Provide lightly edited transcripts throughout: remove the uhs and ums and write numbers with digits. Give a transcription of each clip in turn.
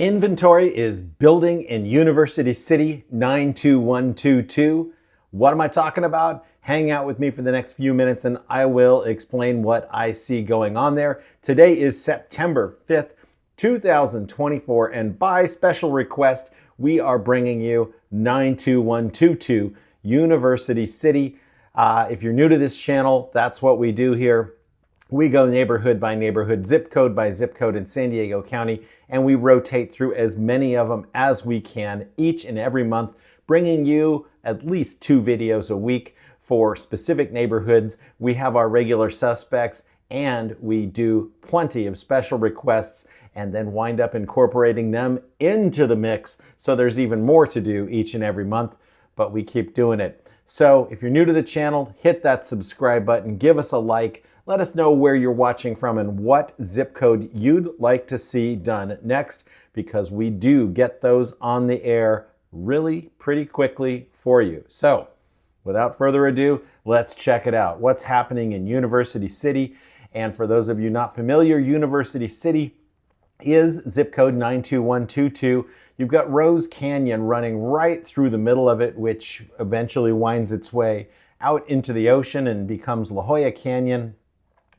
Inventory is building in University City 92122. What am I talking about? Hang out with me for the next few minutes and I will explain what I see going on there. Today is September 5th, 2024, and by special request, we are bringing you 92122 University City. If you're new to this channel, that's what we do here. We go neighborhood by neighborhood, zip code by zip code in San Diego County, and we rotate through as many of them as we can each and every month, bringing you at least 2 videos a week for specific neighborhoods. We have our regular suspects, and we do plenty of special requests and then wind up incorporating them into the mix. So there's even more to do each and every month, but we keep doing it. So if you're new to the channel, hit that subscribe button, give us a like. Let us know where you're watching from and what zip code you'd like to see done next, because we do get those on the air really pretty quickly for you. So without further ado, let's check it out. What's happening in University City? And for those of you not familiar, University City is zip code 92122. You've got Rose Canyon running right through the middle of it, which eventually winds its way out into the ocean and becomes La Jolla Canyon.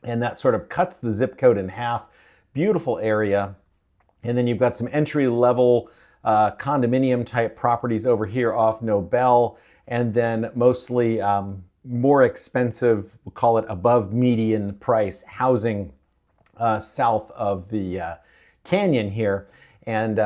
And that sort of cuts the zip code in half. Beautiful area. And then you've got some entry-level condominium type properties over here off Nobel, and then mostly more expensive, we'll call it above median price housing south of the canyon here. And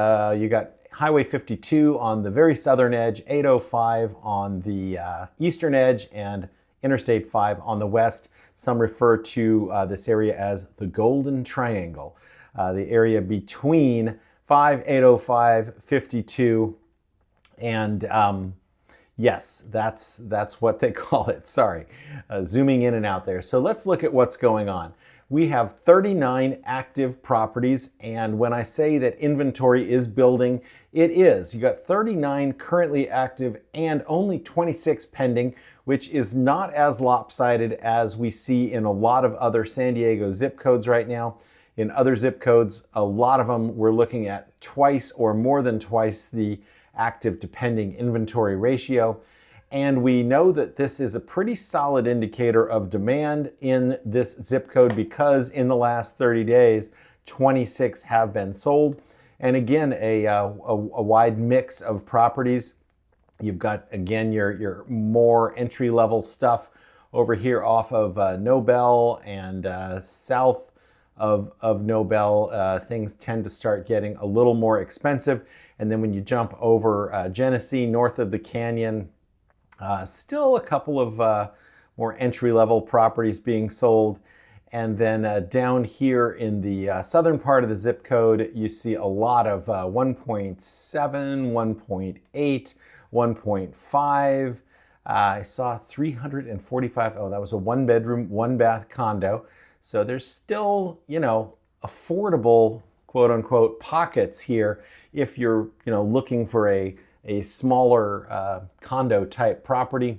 you got Highway 52 on the very southern edge, 805 on the eastern edge, and Interstate 5 on the west. Some refer to this area as the Golden Triangle, the area between 5, 805, 52, and yes, that's what they call it. Sorry, zooming in and out there. So let's look at what's going on. We have 39 active properties, and when I say that inventory is building, it is. You got 39 currently active and only 26 pending, which is not as lopsided as we see in a lot of other San Diego zip codes right now. In other zip codes, a lot of them we're looking at twice or more than twice the active to pending inventory ratio. And we know that this is a pretty solid indicator of demand in this zip code, because in the last 30 days, 26 have been sold. And again, a wide mix of properties. You've got, again, your more entry-level stuff over here off of Nobel and south of Nobel. Things tend to start getting a little more expensive. And then when you jump over Genesee, north of the canyon, still a couple of more entry-level properties being sold. And then down here in the southern part of the zip code, you see a lot of 1.7, 1.8, 1.5. I saw 345. Oh, that was a 1-bedroom, 1-bath condo. So there's still, affordable, quote unquote, pockets here if you're, looking for a smaller condo type property.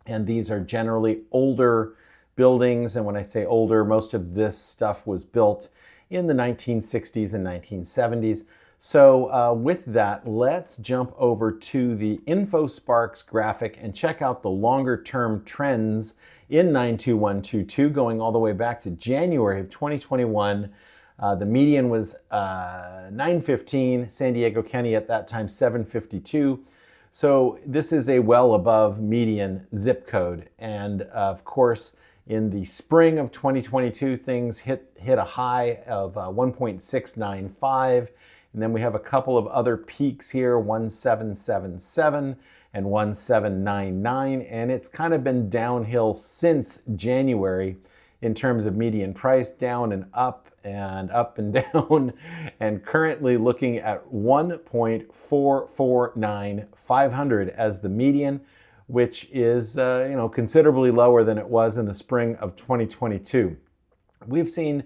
And these are generally older buildings. And when I say older, most of this stuff was built in the 1960s and 1970s. So with that, let's jump over to the InfoSparks graphic and check out the longer term trends in 92122 going all the way back to January of 2021. The median was 915, San Diego County at that time 752. So this is a well above median zip code. And of course, in the spring of 2022, things hit a high of 1.695. And then we have a couple of other peaks here, 1777 and 1799. And it's kind of been downhill since January in terms of median price, down and up and down, and currently looking at 1.449,500 as the median, which is considerably lower than it was in the spring of 2022. We've seen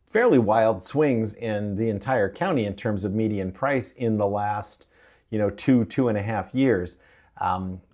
fairly wild swings in the entire county in terms of median price in the last 2.5 years.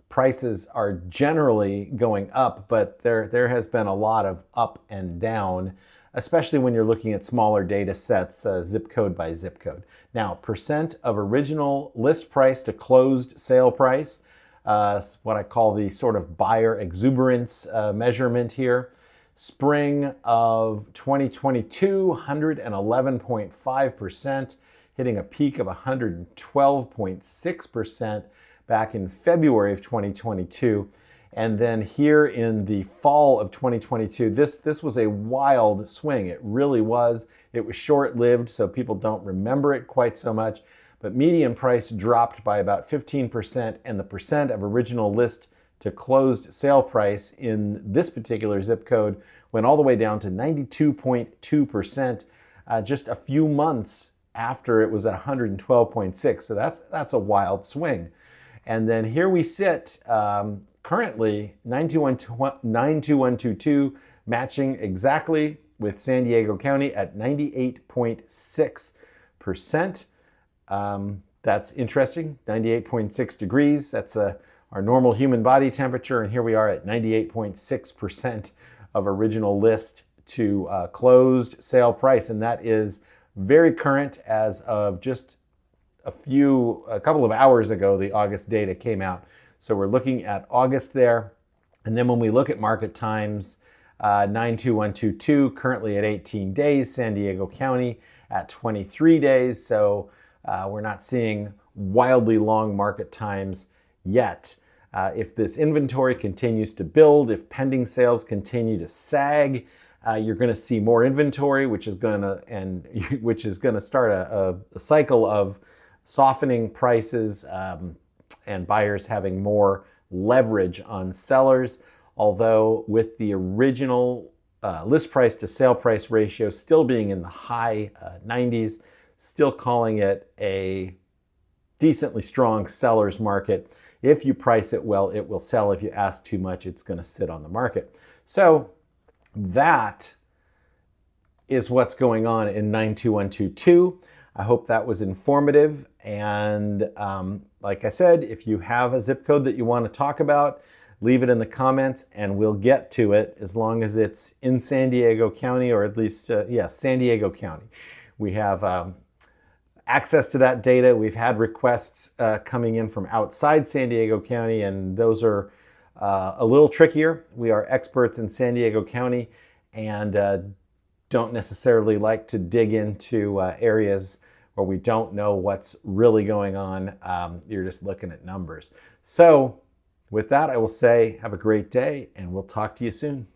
Prices are generally going up, but there has been a lot of up and down. especially when you're looking at smaller data sets, zip code by zip code. Now, percent of original list price to closed sale price, what I call the sort of buyer exuberance measurement here. Spring of 2022, 111.5%, hitting a peak of 112.6% back in February of 2022. And then here in the fall of 2022, this was a wild swing. It really was. It was short-lived, so people don't remember it quite so much. But median price dropped by about 15%, and the percent of original list to closed sale price in this particular zip code went all the way down to 92.2%, just a few months after it was at 112.6. So that's a wild swing. And then here we sit, currently 92122, matching exactly with San Diego County at 98.6%. That's interesting, 98.6 degrees. That's our normal human body temperature, and here we are at 98.6% of original list to closed sale price, and that is very current as of just a couple of hours ago. The August data came out, so we're looking at August there. And then when we look at market times, 92122 currently at 18 days, San Diego County at 23 days. So we're not seeing wildly long market times yet. If this inventory continues to build, if pending sales continue to sag, you're going to see more inventory, which is going to start a cycle of softening prices and buyers having more leverage on sellers. Although with the original list price to sale price ratio still being in the high 90s, still calling it a decently strong seller's market. If you price it well, it will sell. If you ask too much, it's going to sit on the market. So that is what's going on in 92122. I hope that was informative. And like I said, if you have a zip code that you want to talk about, leave it in the comments and we'll get to it, as long as it's in San Diego County, or at least, San Diego County. We have access to that data. We've had requests coming in from outside San Diego County, and those are a little trickier. We are experts in San Diego County and don't necessarily like to dig into areas where we don't know what's really going on. You're just looking at numbers. So with that, I will say have a great day, and we'll talk to you soon.